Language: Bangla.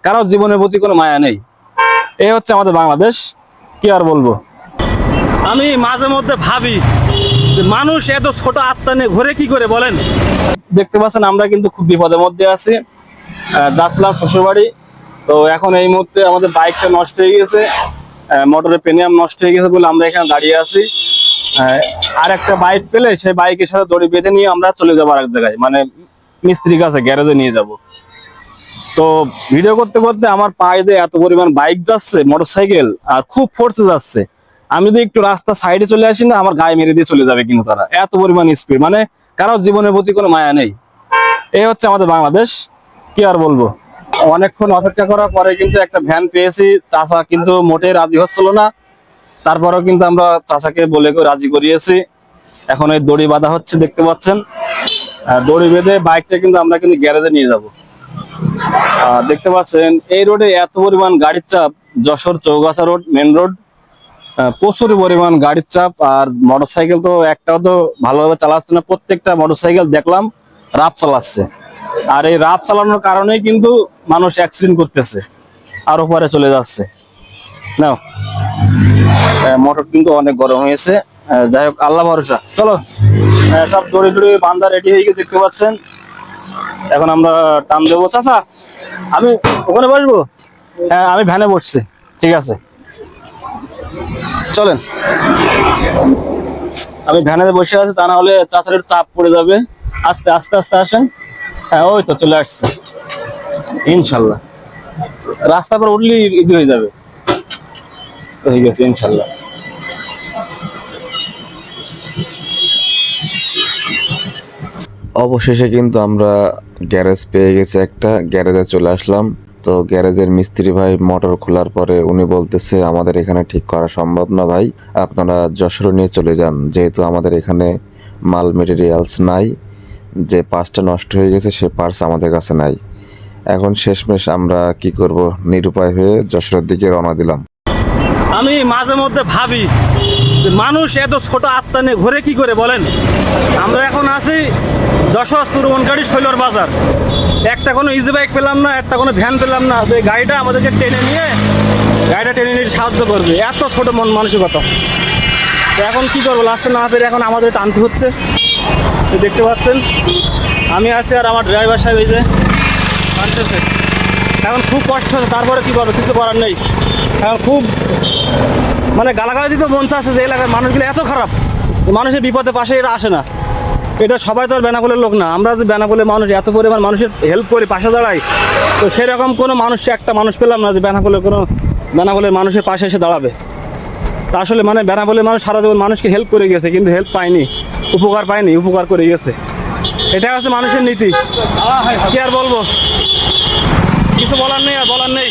কারো জীবনের প্রতি কোনো মায়া নেই। এই হচ্ছে আমাদের বাংলাদেশ, কি আর বলবো। আমি মাঝে মধ্যে ভাবি যে মানুষ এত ছোট আত্মা নিয়ে ঘুরে কি করে বলেন। দেখতে পাচ্ছেন আমরা কিন্তু খুব বিপদের মধ্যে আছি। যাচ্ছিলাম শ্বশুরবাড়ি, তো এখন এই মুহূর্তে আমাদের বাইকটা নষ্ট হয়ে গেছে, মোটরের পেনিয়াম নষ্ট হয়ে গেছে বলে আমরা এখানে দাঁড়িয়ে আছি। আর একটা বাইক পেলে সেই বাইকের সাথে দড়ি বেঁধে নিয়ে আমরা চলে যাবো আরেক জায়গায়, মানে মিস্ত্রির কাছে, গ্যারেজে নিয়ে যাব। তো ভিডিও করতে করতে আমার পায়ে দিয়ে এত পরিমাণ বাইক যাচ্ছে, মোটরসাইকেল, আর খুব ফোর্সে যাচ্ছে। আমি যদি একটু রাস্তা সাইডে চলে আসি না, আমার গায়ে মেরে দিয়ে চলে যাবে কিন্তু তারা, এত পরিমাণ স্পিড, মানে কারো জীবনের প্রতি কোনো মায়া নেই। এই হচ্ছে আমাদের বাংলাদেশ, কি আর বলবো। অনেকক্ষণ অপেক্ষা করার পরে কিন্তু একটা ভ্যান পেয়েছি। চাচা কিন্তু মোটেই রাজি হচ্ছিল না, তারপরেও কিন্তু আমরা চাচাকে বলে রাজি করিয়েছি। এখন এই দড়ি বাঁধা হচ্ছে, দেখতে পাচ্ছেন। দড়ি বেঁধে বাইকটা কিন্তু আমরা কিন্তু গ্যারেজে নিয়ে যাব। দেখতে পাচ্ছেন এই রোডে এত পরিমাণ গাড়ির চাপ, Jessore Chaugachha road, main road, প্রচুর পরিমাণ গাড়ির চাপ। আর মোটরসাইকেল তো একটাও তো ভালোভাবে চালাচ্ছে না, প্রত্যেকটা মোটরসাইকেল দেখলাম রাফ চালাচ্ছে। আর এই রাফ চালানোর কারণেই কিন্তু মানুষ অ্যাক্সিডেন্ট করতেছে, আর উপরে চলে যাচ্ছে। না, মোটর কিন্তু অনেক গরম হয়েছে। যাই হোক, আল্লাহ ভরসা। চলো, সব দড়ি দড়ি বান্ধা রেডি হয়ে গিয়ে দেখতে পাচ্ছেন। এখন আমরা টান দেবো। চাচা, আমি ওখানে বসবো? হ্যাঁ, আমি ভ্যানে বসছি। ঠিক আছে, চলেন। আমি ভ্যানে বসে আছি, তা না হলে চাচার একটু চাপ পড়ে যাবে। আস্তে আস্তে আস্তে আসেন। হ্যাঁ, ওই তো চলে আসছে ইনশাল্লাহ। রাস্তা পর উঠলেই ইজি হয়ে যাবে। হয়ে গেছে ইনশাল্লাহ। অবশেষে কিন্তু আমরা গ্যারেজ পেয়ে গেছি, একটা গ্যারেজে চলে আসলাম। তো গ্যারেজের মিস্ত্রি ভাই মোটর খোলার পরে উনি বলতেছে আমাদের এখানে ঠিক করা সম্ভব না ভাই, আপনারা যশোর নিয়ে চলে যান, যেহেতু আমাদের এখানে মাল মেটেরিয়ালস নাই, যে পার্টসটা নষ্ট হয়ে গেছে সে পার্টস আমাদের কাছে নাই। এখন শেষমেশ আমরা কি করব, নিরুপায় হয়ে যশোরের দিকে রওনা দিলাম। আমি মাঝে মধ্যে ভাবি যে মানুষ এত ছোট আত্মা নিয়ে ঘুরে কি করে বলেন। আমরা এখন আছি যশোর সুরবনকারী শৈলর বাজার। একটা কোনো ইজি বাইক পেলাম না, একটা কোনো ভ্যান পেলাম না, যে গাড়িটা আমাদেরকে টেনে নিয়ে সাহায্য করবে। এত ছোট মন মানসিকতা। তো এখন কি করবো, লাস্টে না পেরে এখন আমাদের টানতে হচ্ছে। তো দেখতে পাচ্ছেন আমি আছি আর আমার ড্রাইভার সাহেব এই যে টানতেছে। এখন খুব কষ্ট হচ্ছে, তারপরে কি করবো, কিছু করার নেই। এখন খুব মানে গালাগালি দিতে মন চাচ্ছে যে এলাকার মানুষগুলো এত খারাপ, মানুষের বিপদে পাশে এরা আসে না। এটা সবাই তো আর বেনাপোলের লোক না। আমরা যে বেনাপোলের মানুষ, এত পরিমাণ মানুষের হেল্প করি, পাশে দাঁড়াই, তো সেরকম কোনো মানুষ, একটা মানুষ পেলাম না যে বেনাপোলের মানুষের পাশে এসে দাঁড়াবে। তা আসলে মানে বেনাপোলের মানুষ সারা জীবন মানুষকে হেল্প করে গেছে, কিন্তু হেল্প পায়নি, উপকার পায়নি, উপকার করে গেছে। এটা হচ্ছে মানুষের নীতি। কি আর বলবো, কিছু বলার নেই, আর বলার নেই।